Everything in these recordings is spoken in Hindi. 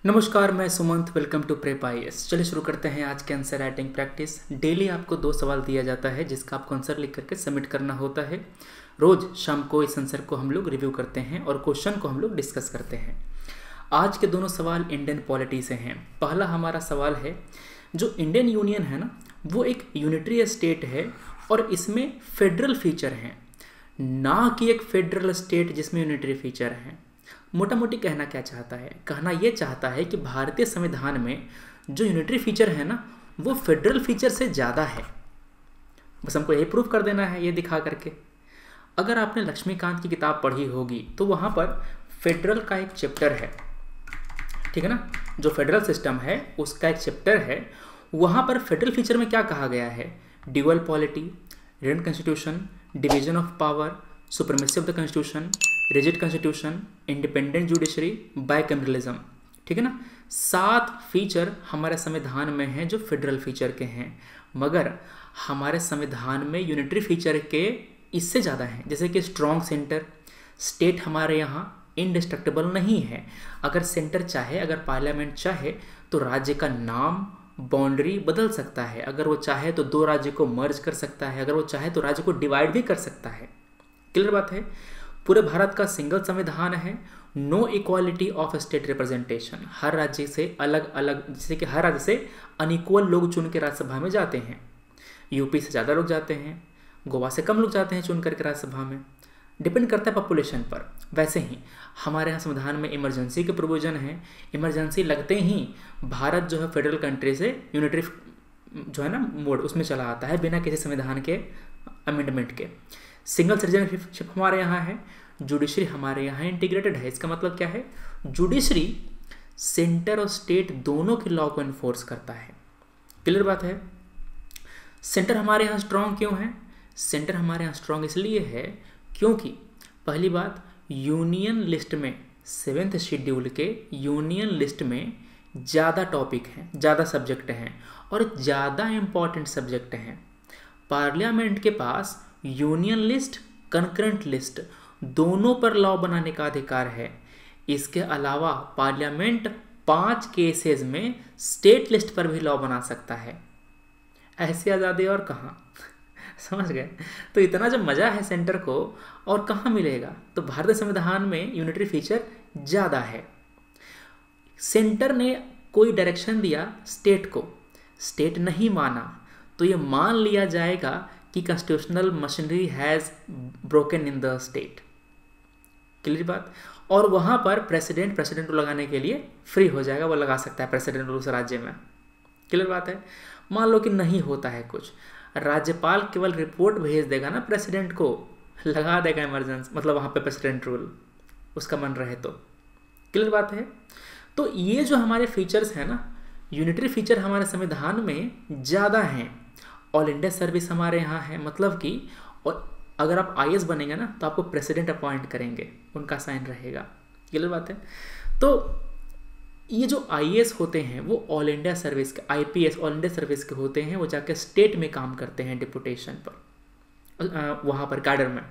नमस्कार, मैं Sumant. Welcome to prep IAS. चलिए शुरू करते हैं आज के आंसर राइटिंग प्रैक्टिस। डेली आपको 2 सवाल दिया जाता है जिसका आपको आंसर लिख करके सबमिट करना होता है। रोज शाम को इस आंसर को हम लोग रिव्यू करते हैं और क्वेश्चन को हम लोग डिस्कस करते हैं। आज के दोनों सवाल इंडियन पॉलिटी से हैं। पहला हमारा सवाल है, जो इंडियन यूनियन है ना, वो एक यूनिटरी स्टेट है और इसमें फेडरल फीचर हैं, ना कि एक फेडरल स्टेट जिसमें यूनिटरी फीचर हैं। मोटा मोटी कहना क्या चाहता है? कहना ये चाहता है कि भारतीय संविधान में जो यूनिटरी फीचर है ना, वो फेडरल फीचर से ज़्यादा है। बस हमको यही प्रूफ कर देना है, ये दिखा करके। अगर आपने लक्ष्मीकांत की किताब पढ़ी होगी तो वहाँ पर फेडरल का एक चैप्टर है, ठीक है ना। जो फेडरल सिस्टम है उसका एक चैप्टर है। वहाँ पर फेडरल फीचर में क्या कहा गया है? Dual polity, written constitution, division of power, supremacy of the constitution, rigid constitution, independent judiciary, bicameralism, ठीक है ना। 7 फीचर हमारे संविधान में हैं जो फेडरल फीचर के हैं, मगर हमारे संविधान में यूनिटरी फीचर के इससे ज़्यादा हैं। जैसे कि स्ट्रॉन्ग सेंटर, स्टेट हमारे यहाँ इंडिस्ट्रक्टिबल नहीं है। अगर सेंटर चाहे, अगर पार्लियामेंट चाहे तो राज्य का नाम, बाउंड्री बदल सकता है। अगर वो चाहे तो 2 राज्य को मर्ज कर सकता है, अगर वो चाहे तो राज्य को डिवाइड भी कर सकता है। क्लियर बात है। पूरे भारत का सिंगल संविधान है। No equality of state representation, हर राज्य से अलग अलग, जैसे कि हर राज्य से अनइक्वल लोग चुन के राज्यसभा में जाते हैं। यूपी से ज़्यादा लोग जाते हैं, गोवा से कम लोग जाते हैं चुन करके राज्यसभा में। डिपेंड करता है पॉपुलेशन पर। वैसे ही हमारे यहाँ संविधान में इमरजेंसी के प्रोविजन है। इमरजेंसी लगते ही भारत जो है फेडरल कंट्री से यूनिटरी जो है ना मोड उसमें चला आता है, बिना किसी संविधान के अमेंडमेंट के। सिंगल सिटीजनशिप हमारे यहाँ है। जुडिशरी हमारे यहाँ इंटीग्रेटेड है। इसका मतलब क्या है? जुडिशरी सेंटर और स्टेट दोनों के लॉ को इन्फोर्स करता है। क्लियर बात है। सेंटर हमारे यहाँ स्ट्रांग क्यों है? सेंटर हमारे यहाँ स्ट्रांग इसलिए है क्योंकि पहली बात, यूनियन लिस्ट में 7th शेड्यूल के यूनियन लिस्ट में ज़्यादा टॉपिक हैं, ज़्यादा सब्जेक्ट हैं और ज़्यादा इम्पॉर्टेंट सब्जेक्ट हैं। पार्लियामेंट के पास यूनियन लिस्ट, कंकरेंट लिस्ट दोनों पर लॉ बनाने का अधिकार है। इसके अलावा पार्लियामेंट 5 केसेस में स्टेट लिस्ट पर भी लॉ बना सकता है। ऐसी आज़ादी और कहाँ समझ गए? तो इतना जो मज़ा है सेंटर को, और कहाँ मिलेगा? तो भारतीय संविधान में यूनिटरी फीचर ज़्यादा है। सेंटर ने कोई डायरेक्शन दिया स्टेट को, स्टेट नहीं माना, तो ये मान लिया जाएगा कि constitutional machinery has broken in the state. Clear बात। और वहाँ पर प्रेसिडेंट रूल लगाने के लिए फ्री हो जाएगा, वो लगा सकता है प्रेसिडेंट रूल उस राज्य में। क्लियर बात है। मान लो कि नहीं होता है कुछ, राज्यपाल केवल रिपोर्ट भेज देगा ना प्रेसिडेंट को, लगा देगा इमरजेंसी, मतलब वहाँ पे प्रेसिडेंट रूल उसका मन रहे तो। क्लियर बात है। तो ये जो हमारे फीचर्स हैं ना, यूनिटरी फीचर हमारे संविधान में ज़्यादा हैं। ऑल इंडिया सर्विस हमारे यहाँ है, मतलब कि और अगर आप आईएएस बनेंगे ना तो आपको प्रेसिडेंट अपॉइंट करेंगे, उनका साइन रहेगा। क्लियर बात है। तो ये जो आईएएस होते हैं वो ऑल इंडिया सर्विस के, आईपीएस ऑल इंडिया सर्विस के होते हैं। वो जाके स्टेट में काम करते हैं डिपुटेशन पर, वहाँ पर कैडर में।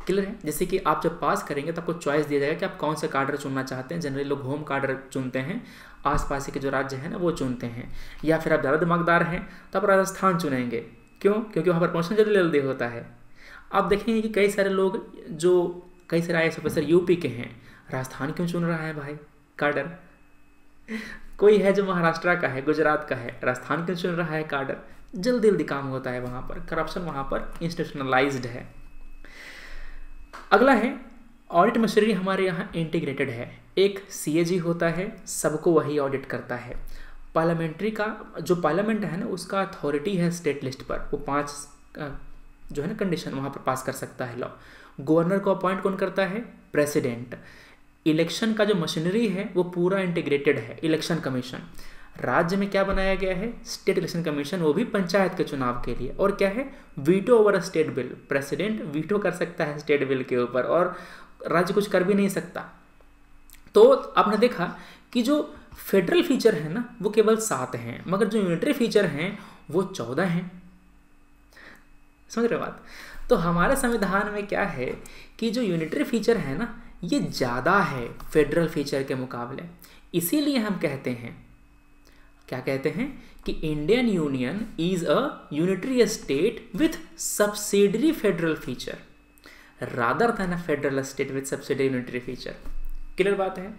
क्लियर है। जैसे कि आप जब पास करेंगे तो आपको चॉइस दिया जाएगा कि आप कौन सा कैडर चुनना चाहते हैं। जनरली लोग होम कैडर चुनते हैं, आसपास के जो राज्य हैं ना वो चुनते हैं। या फिर आप ज़्यादा दिमागदार हैं तो आप राजस्थान चुनेंगे। क्यों? क्योंकि वहाँ पर प्रमोशन जल्दी जल्दी होता है। आप देखेंगे कि कई सारे लोग, जो कई सारे आईएएस ऑफिसर यूपी के हैं, राजस्थान क्यों चुन रहा है भाई कैडर? कोई है जो महाराष्ट्र का है, गुजरात का है, राजस्थान क्यों चुन रहा है कैडर? जल्दी जल्दी काम होता है वहाँ पर, करप्शन वहाँ पर इंस्टीट्यूशनलाइज्ड है। अगला है ऑडिट मशीनरी हमारे यहाँ इंटीग्रेटेड है। एक सीएजी होता है, सबको वही ऑडिट करता है। पार्लियामेंट्री का जो पार्लियामेंट है ना, उसका अथॉरिटी है स्टेट लिस्ट पर। वो 5 जो है ना कंडीशन वहाँ पर पास कर सकता है लॉ। गवर्नर को अपॉइंट कौन करता है? प्रेसिडेंट। इलेक्शन का जो मशीनरी है वो पूरा इंटीग्रेटेड है, इलेक्शन कमीशन। राज्य में क्या बनाया गया है? स्टेट इलेक्शन कमीशन, वो भी पंचायत के चुनाव के लिए। और क्या है? Veto over state bill, president veto कर सकता है स्टेट बिल के ऊपर और राज्य कुछ कर भी नहीं सकता। तो आपने देखा कि जो फेडरल फीचर है ना वो केवल 7 हैं, मगर जो यूनिटरी फीचर हैं वो 14 हैं। समझ रहे बात? तो हमारे संविधान में क्या है कि जो यूनिटरी फीचर है ना ये ज़्यादा है फेडरल फीचर के मुकाबले। इसीलिए हम कहते हैं, क्या कहते हैं कि Indian union is a unitary state with subsidiary federal feature rather than a federal state with subsidiary unitary feature. Clear बात है।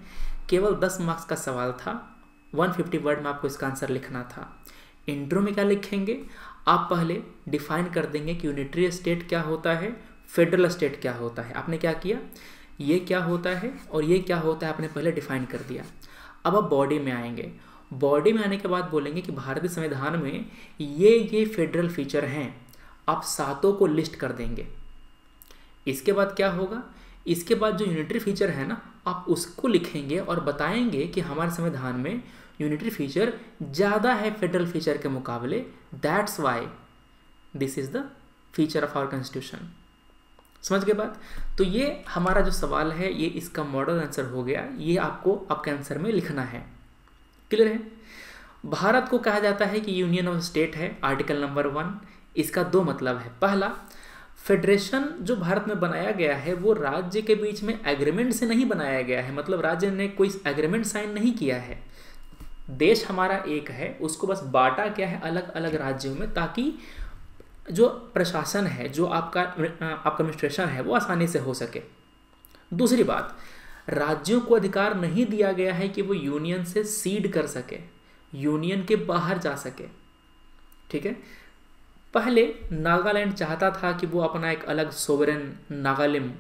केवल 10 मार्क्स का सवाल था, 150 वर्ड में आपको इसका आंसर लिखना था। इंट्रो में क्या लिखेंगे, आप पहले डिफाइन कर देंगे कि यूनिटरी स्टेट क्या होता है, फेडरल स्टेट क्या होता है। आपने क्या किया, ये क्या होता है और ये क्या होता है आपने पहले डिफाइन कर दिया। अब आप बॉडी में आएंगे, बॉडी में आने के बाद बोलेंगे कि भारतीय संविधान में ये फेडरल फीचर हैं, आप सातों को लिस्ट कर देंगे। इसके बाद क्या होगा, इसके बाद जो यूनिटरी फीचर है ना, आप उसको लिखेंगे और बताएंगे कि हमारे संविधान में यूनिटरी फीचर ज़्यादा है फेडरल फीचर के मुकाबले, that's why this is the feature of our constitution. समझ गए बात। तो ये हमारा जो सवाल है ये इसका मॉडल आंसर हो गया, ये आपको आपके आंसर में लिखना है। क्लियर है। भारत को कहा जाता है कि यूनियन ऑफ स्टेट है, आर्टिकल नंबर 1। इसका दो मतलब है। पहला, फेडरेशन जो भारत में बनाया गया है वो राज्य के बीच में एग्रीमेंट से नहीं बनाया गया है, मतलब राज्य ने कोई एग्रीमेंट साइन नहीं किया है। देश हमारा एक है, उसको बस बांटा क्या है अलग अलग राज्यों में, ताकि जो प्रशासन है, जो आपका एडमिनिस्ट्रेशन है वो आसानी से हो सके। दूसरी बात, राज्यों को अधिकार नहीं दिया गया है कि वो यूनियन से सीड कर सके, यूनियन के बाहर जा सके। ठीक है। पहले नागालैंड चाहता था कि वो अपना एक अलग सोवरेन नागालैंड,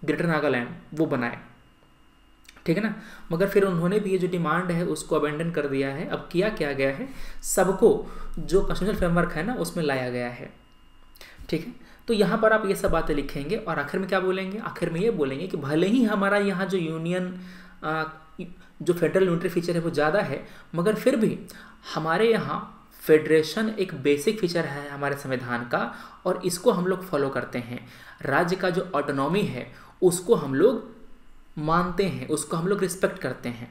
ग्रेटर नागालैंड वो बनाए, ठीक है ना, मगर फिर उन्होंने भी ये जो डिमांड है उसको अबेंडन कर दिया है। अब किया क्या गया है, सबको जो कॉन्स्टिट्यूशनल फ्रेमवर्क है ना उसमें लाया गया है। ठीक है। तो यहाँ पर आप ये सब बातें लिखेंगे और आखिर में क्या बोलेंगे, आखिर में ये बोलेंगे कि भले ही हमारा यहाँ जो यूनियन जो फेडरल यूनिटरी फीचर है वो ज़्यादा है, मगर फिर भी हमारे यहाँ फेडरेशन एक बेसिक फीचर है हमारे संविधान का, और इसको हम लोग फॉलो करते हैं। राज्य का जो ऑटोनॉमी है उसको हम लोग मानते हैं, उसको हम लोग रिस्पेक्ट करते हैं।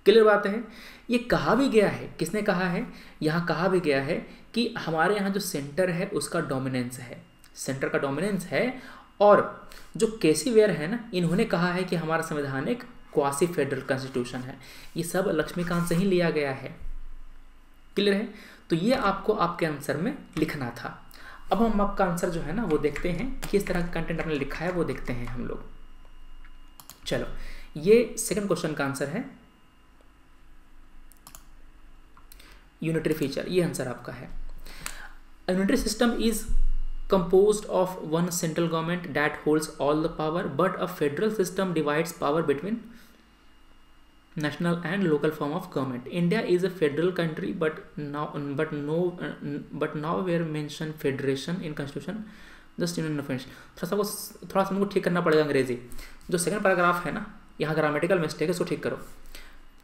क्लियर बात है। ये कहा भी गया है, किसने कहा है, यहाँ कहा भी गया है कि हमारे यहाँ जो सेंटर है उसका डोमिनेंस है, सेंटर का डोमिनेंस है। और जो केसी वेयर है ना, इन्होंने कहा है कि हमारा संविधान एक क्वासी फेडरल कॉन्स्टिट्यूशन है। ये सब लक्ष्मीकांत से ही लिया गया है। क्लियर है। तो ये आपको आपके आंसर में लिखना था। अब हम आपका आंसर जो है ना वो देखते हैं, किस तरह का कंटेंट आपने लिखा है वो देखते हैं हम लोग। चलो, ये सेकंड क्वेश्चन का आंसर है यूनिटरी फीचर, ये आंसर आपका है। Unitary system is composed of one central government that holds all the power, but a federal system divides power between national and local form of government. India is a federal country, but nowhere mention federation in constitution. Just union of French. थोड़ा सा हमको ठीक करना पड़ेगा अंग्रेजी। जो सेकंड पैराग्राफ है ना, यहाँ ग्रामेटिकल मिस्टेक है, इसको ठीक करो।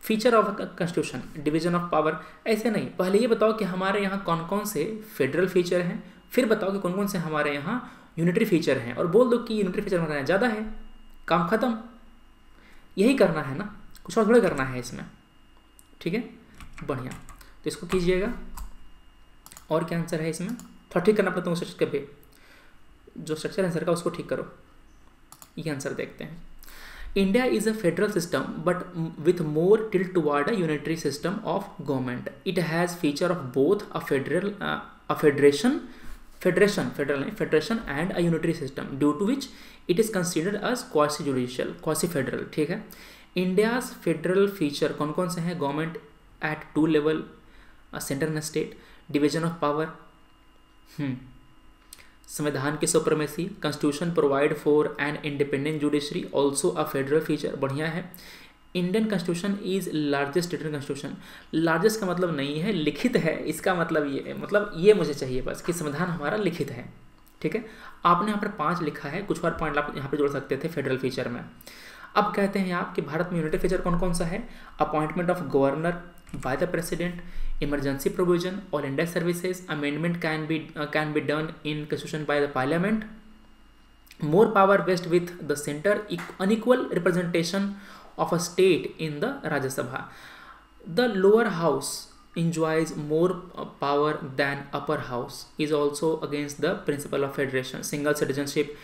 Feature of constitution, division of power, ऐसे नहीं। पहले ये बताओ कि हमारे यहाँ कौन कौन से फेडरल फीचर हैं, फिर बताओ कि कौन कौन से हमारे यहाँ यूनिटरी फीचर हैं, और बोल दो कि यूनिटरी फीचर हमारे यहाँ ज़्यादा है, काम खत्म। यही करना है ना, कुछ और थोड़ा करना है इसमें। ठीक है, बढ़िया। तो इसको कीजिएगा। और क्या आंसर है इसमें, थोड़ा ठीक करना पड़ता है स्ट्रक्चर पे, जो स्ट्रक्चर आंसर का उसको ठीक करो। ये आंसर देखते हैं। India is a federal system, but with more tilt toward a unitary system of government. It has feature of both a federation and a unitary system, due to which it is considered as quasi-judicial, quasi-federal. ठीक है। India's federal feature कौन कौन से हैं, government at 2 level, center and state, division of power, संविधान की supremacy, constitution provide for an independent judiciary, also a federal feature, बढ़िया है। Indian constitution is largest written constitution. Largest का मतलब नहीं है लिखित है, इसका मतलब ये है, मतलब ये मुझे चाहिए बस कि संविधान हमारा लिखित है। ठीक है। आपने यहाँ पर 5 लिखा है, कुछ और पॉइंट आप यहाँ पर जोड़ सकते थे फेडरल फीचर में। अब कहते हैं आप कि भारत में यूनिटरी फीचर कौन कौन सा है, appointment of governor by the president, emergency provision, all India services, amendment can be done in constitution by the parliament, more power vested with the center, unequal representation of a state in the Rajya Sabha, the lower house enjoys more power than upper house, is also against the principle of federation, single citizenship,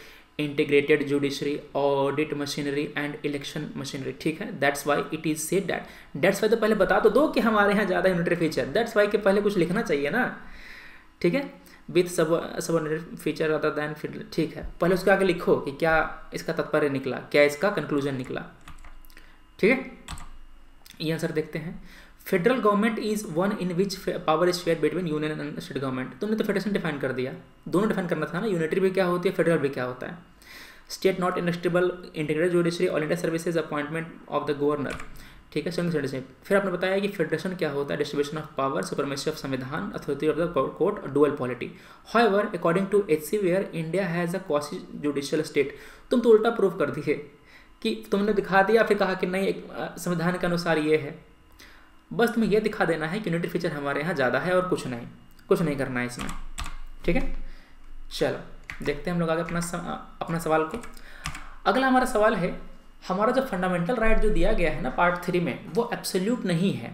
integrated judiciary, audit machinery and election machinery, ठीक है। That's why it is said that, that's why तो पहले बता तो दो कि हमारे यहाँ ज़्यादा यूनिटरी फीचर, दैट्स वाई के पहले कुछ लिखना चाहिए ना, ठीक है। With subordinate feature other than, ठीक है, पहले उसके आगे लिखो कि क्या इसका तात्पर्य निकला, क्या इसका कंक्लूजन निकला, ठीक है। ये आंसर देखते हैं। Federal government is one in which power is share between union and state government. तुमने तो फेडरेशन डिफाइन कर दिया, दोनों डिफाइन करना था ना, यूनिटरी भी क्या होती है, फेडरल भी क्या होता है। State not instable, integrated judiciary, all India services, appointment of the governor, ठीक है, संघ। फिर आपने बताया कि फेडरेशन क्या होता है, distribution of power, supremacy of संविधान, authority of the court, dual polity. However according to HCWare India has a quasi judicial state. तुम तो उल्टा प्रूफ कर दिए कि तुमने दिखा दिया फिर कहा कि नहीं संविधान के अनुसार ये है। बस तुम्हें यह दिखा देना है कि यूनिटरी फीचर हमारे यहाँ ज़्यादा है और कुछ नहीं करना है इसमें, ठीक है। चलो देखते हैं हम लोग आगे अपना सवाल को। अगला हमारा सवाल है, हमारा जो फंडामेंटल राइट जो दिया गया है ना पार्ट 3 में, वो एब्सोल्यूट नहीं है,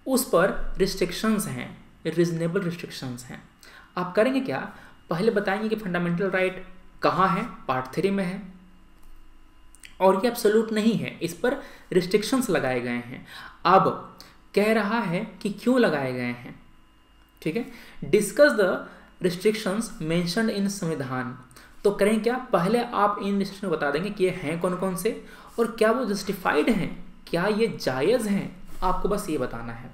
उस पर रिस्ट्रिक्शंस हैं, रीजनेबल रिस्ट्रिक्शंस हैं। आप करेंगे क्या, पहले बताएंगे कि फंडामेंटल राइट कहाँ है, पार्ट 3 में है और ये एब्सोल्यूट नहीं है, इस पर रिस्ट्रिक्शंस लगाए गए हैं। अब कह रहा है कि क्यों लगाए गए हैं, ठीक है। Discuss the restrictions mentioned in संविधान। तो करें क्या, पहले आप इन रिस्ट्रिक्शन बता देंगे कि ये हैं कौन कौन से और क्या वो जस्टिफाइड हैं, क्या ये जायज़ हैं, आपको बस ये बताना है।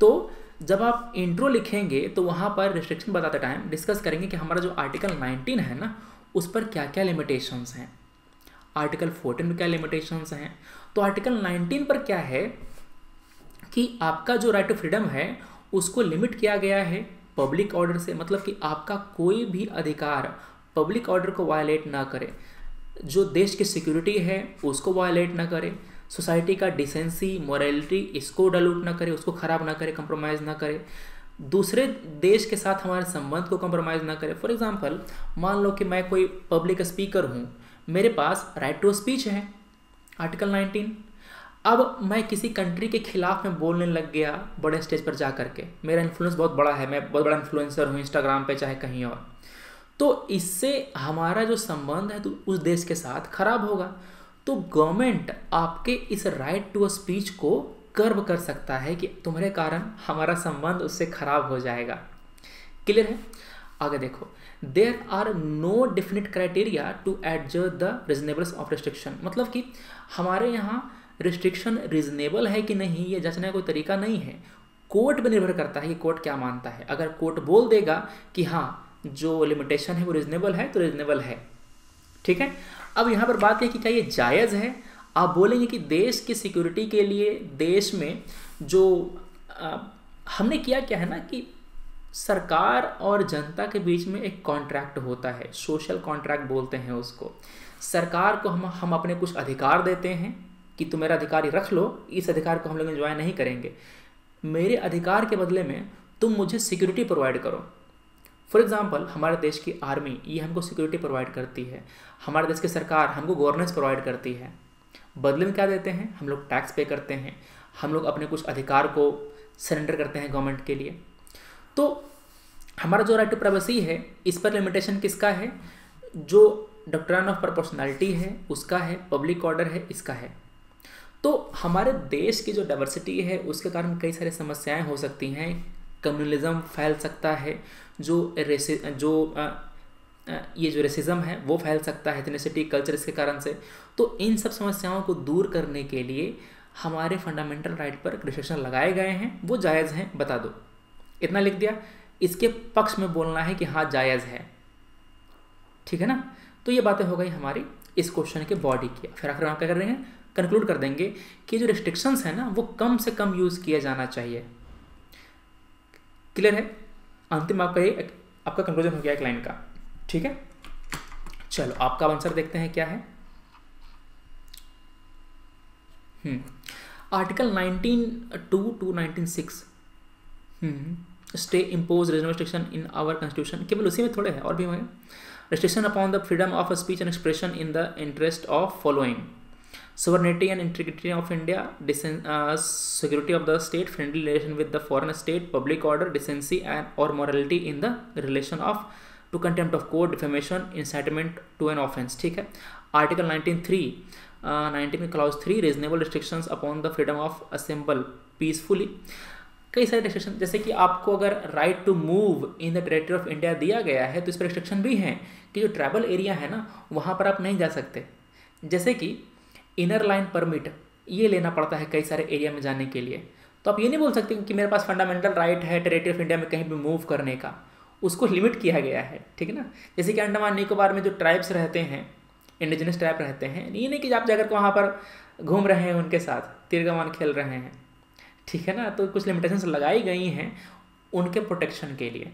तो जब आप इंट्रो लिखेंगे तो वहाँ पर रिस्ट्रिक्शन बताते टाइम डिस्कस करेंगे कि हमारा जो आर्टिकल 19 है ना, उस पर क्या क्या लिमिटेशंस हैं, आर्टिकल 14 में क्या लिमिटेशंस हैं। तो आर्टिकल 19 पर क्या है कि आपका जो राइट टू फ्रीडम है उसको लिमिट किया गया है पब्लिक ऑर्डर से, मतलब कि आपका कोई भी अधिकार पब्लिक ऑर्डर को वायलेट ना करे, जो देश की सिक्योरिटी है उसको वायलेट ना करे, सोसाइटी का डिसेंसी मोरालिटी इसको डाइल्यूट ना करे, उसको ख़राब ना करे, कंप्रोमाइज़ ना करे, दूसरे देश के साथ हमारे संबंध को कंप्रोमाइज़ ना करे। फॉर एग्जांपल मान लो कि मैं कोई पब्लिक स्पीकर हूँ, मेरे पास राइट टू स्पीच है आर्टिकल 19। अब मैं किसी कंट्री के खिलाफ में बोलने लग गया बड़े स्टेज पर जा करके, मेरा इन्फ्लुएंस बहुत बड़ा है, मैं बहुत बड़ा इन्फ्लुएंसर हूँ इंस्टाग्राम पे चाहे कहीं और, तो इससे हमारा जो संबंध है तो उस देश के साथ खराब होगा। तो गवर्नमेंट आपके इस राइट टू स्पीच को कर्व कर सकता है कि तुम्हारे कारण हमारा संबंध उससे खराब हो जाएगा। क्लियर है। आगे देखो, there are no definite criteria to adjust the reasonables of restriction. मतलब कि हमारे यहाँ रिस्ट्रिक्शन रीजनेबल है कि नहीं ये जांचने का कोई तरीका नहीं है, कोर्ट पर निर्भर करता है कि कोर्ट क्या मानता है। अगर कोर्ट बोल देगा कि हाँ जो लिमिटेशन है वो रीजनेबल है तो रीजनेबल है, ठीक है। अब यहाँ पर बात है कि क्या ये जायज़ है। आप बोलेंगे कि देश की सिक्योरिटी के लिए देश में जो हमने किया क्या है ना कि सरकार और जनता के बीच में एक कॉन्ट्रैक्ट होता है, सोशल कॉन्ट्रैक्ट बोलते हैं उसको। सरकार को हम अपने कुछ अधिकार देते हैं कि तुम मेरा अधिकार रख लो, इस अधिकार को हम लोग एंजॉय नहीं करेंगे, मेरे अधिकार के बदले में तुम मुझे सिक्योरिटी प्रोवाइड करो। फॉर एग्जांपल हमारे देश की आर्मी ये हमको सिक्योरिटी प्रोवाइड करती है, हमारे देश की सरकार हमको गवर्नेंस प्रोवाइड करती है, बदले में क्या देते हैं, हम लोग टैक्स पे करते हैं, हम लोग अपने कुछ अधिकार को सरेंडर करते हैं गवर्नमेंट के लिए। तो हमारा जो राइट टू प्राइवेसी है इस पर लिमिटेशन किसका है, जो डॉक्ट्रिन ऑफ प्रोपोर्शनैलिटी है उसका है, पब्लिक ऑर्डर है इसका है। तो हमारे देश की जो डाइवर्सिटी है उसके कारण कई सारी समस्याएं हो सकती हैं, कम्युनलिज्म फैल सकता है, ये जो रेसिज्म है वो फैल सकता है, एथनिसिटी कल्चर इसके कारण से। तो इन सब समस्याओं को दूर करने के लिए हमारे फंडामेंटल राइट पर रिस्ट्रिक्शन लगाए गए हैं, वो जायज़ हैं बता दो, इतना लिख दिया। इसके पक्ष में बोलना है कि हाँ जायज़ है, ठीक है ना। तो ये बातें हो गई हमारी इस क्वेश्चन के बॉडी की। फिर आखिर हम क्या कर रहे हैं, कंक्लूड कर देंगे कि जो रिस्ट्रिक्शंस है ना वो कम से कम यूज़ किया जाना चाहिए। क्लियर है। अंतिम आपका कंक्लूजन हो गया एक लाइन का, ठीक है। चलो आपका आंसर देखते हैं क्या है। Article 19(2) to 19(6) stay impose regional restriction in our constitution, केवल उसी में थोड़े हैं और भी होंगे। Restriction upon the freedom of speech and expression in the interest of following sovereignty and integrity of India, security of the state, friendly relation with the foreign state, public order, decency and or morality in the relation of to contempt of court, defamation, incitement to an offence, ठीक है। Article 19 clause 3 reasonable restrictions upon the freedom of assemble peacefully. कई सारे रिस्ट्रिक्शन, जैसे कि आपको अगर right to move in the territory of India दिया गया है तो इस पर रिस्ट्रिक्शन भी हैं कि जो ट्राइबल एरिया है ना वहाँ पर आप नहीं जा सकते। जैसे कि इनर लाइन परमिट ये लेना पड़ता है कई सारे एरिया में जाने के लिए, तो आप ये नहीं बोल सकते कि मेरे पास फंडामेंटल राइट है टेरिटरी ऑफ इंडिया में कहीं भी मूव करने का, उसको लिमिट किया गया है, ठीक है ना। जैसे कि अंडमान निकोबार में जो ट्राइब्स रहते हैं, इंडिजिनस ट्राइब रहते हैं, ये नहीं कि आप जाकर के वहाँ पर घूम रहे हैं उनके साथ तीर-कमान खेल रहे हैं, ठीक है ना। तो कुछ लिमिटेशंस लगाई गई हैं उनके प्रोटेक्शन के लिए,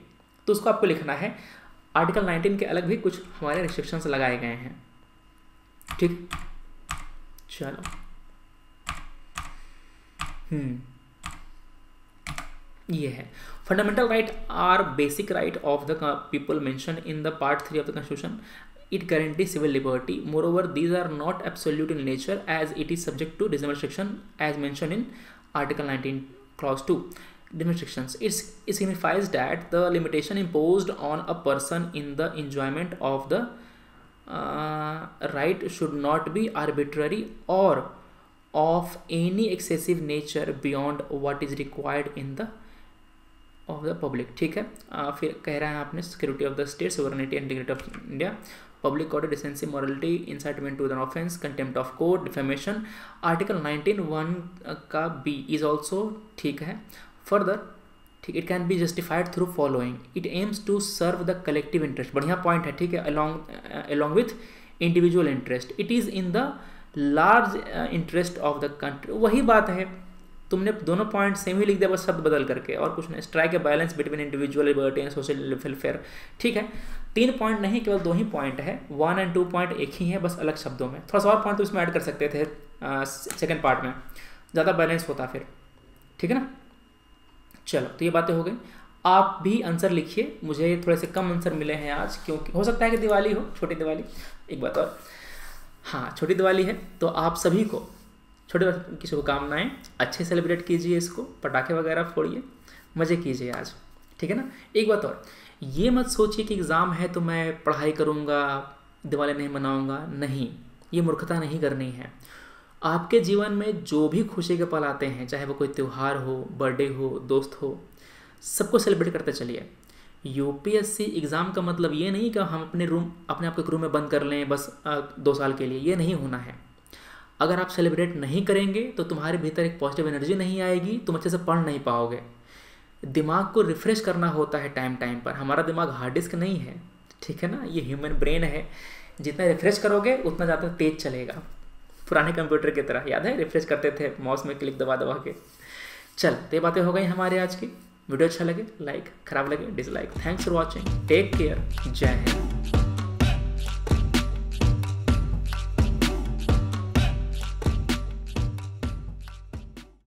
तो उसको आपको लिखना है। आर्टिकल 19 के अलग भी कुछ हमारे रिस्ट्रिक्शंस लगाए गए हैं, ठीक। चलो ये है fundamental right are basic right of the people mention in the part 3 of the constitution. It guarantees civil liberty. Moreover, these are not absolute in nature as it is subject to reasonable restriction as mentioned in Article 19 Clause 2. Restrictions. It signifies that the limitation imposed on a person in the enjoyment of the right should not be arbitrary or of any excessive nature beyond what is required in the of the public. ठीक है. फिर कह रहा है आपने security of the state, sovereignty and dignity of India, public order, decency, morality, incitement to an offence, contempt of court, defamation. Article 19(1) का बी इज ऑल्सो ठीक है. फर्दर ठीक, it can be justified through following. It aims to serve the collective interest. बढ़िया पॉइंट है, ठीक है. Along with individual interest. It is in the large interest of the country. वही बात है, तुमने दोनों पॉइंट सेम ही लिख दिया, बस शब्द बदल करके, और कुछ नहीं. Strike a balance between individual liberty and social welfare. ठीक है, 3 पॉइंट नहीं, केवल 2 ही पॉइंट है. 1 और 2 पॉइंट एक ही है, बस अलग शब्दों में. थोड़ा सा और पॉइंट तो इसमें ऐड कर सकते थे सेकंड पार्ट में, ज़्यादा बैलेंस होता फिर. ठीक है ना. चलो, तो ये बातें हो गई. आप भी आंसर लिखिए. मुझे थोड़े से कम आंसर मिले हैं आज, क्योंकि हो सकता है कि दिवाली हो, छोटी दिवाली. एक बात और, हाँ, छोटी दिवाली है, तो आप सभी को छोटे बच्चों की शुभकामनाएं. अच्छे सेलिब्रेट कीजिए इसको, पटाखे वगैरह फोड़िए, मज़े कीजिए आज. ठीक है ना. एक बात और, ये मत सोचिए कि एग्ज़ाम है तो मैं पढ़ाई करूँगा, दिवाली नहीं मनाऊँगा. नहीं, ये मूर्खता नहीं करनी है. आपके जीवन में जो भी खुशी के पल आते हैं, चाहे वो कोई त्यौहार हो, बर्थडे हो, दोस्त हो, सबको सेलिब्रेट करते चलिए. यूपीएससी एग्ज़ाम का मतलब ये नहीं कि हम अपने आप को रूम में बंद कर लें बस 2 साल के लिए. ये नहीं होना है. अगर आप सेलिब्रेट नहीं करेंगे तो तुम्हारे भीतर एक पॉजिटिव एनर्जी नहीं आएगी, तुम अच्छे से पढ़ नहीं पाओगे. दिमाग को रिफ़्रेश करना होता है टाइम टाइम पर. हमारा दिमाग हार्ड डिस्क नहीं है, ठीक है ना. ये ह्यूमन ब्रेन है. जितना रिफ़्रेश करोगे उतना ज़्यादा तेज़ चलेगा. पुराने कंप्यूटर की तरह, याद है, रिफ़्रेश करते थे माउस में क्लिक दबा दबा के. चल, तो ये बातें हो गई हमारे आज की. वीडियो अच्छा लगे लाइक, ख़राब लगे dislike. Thanks for watching. Take care. जय हिंद.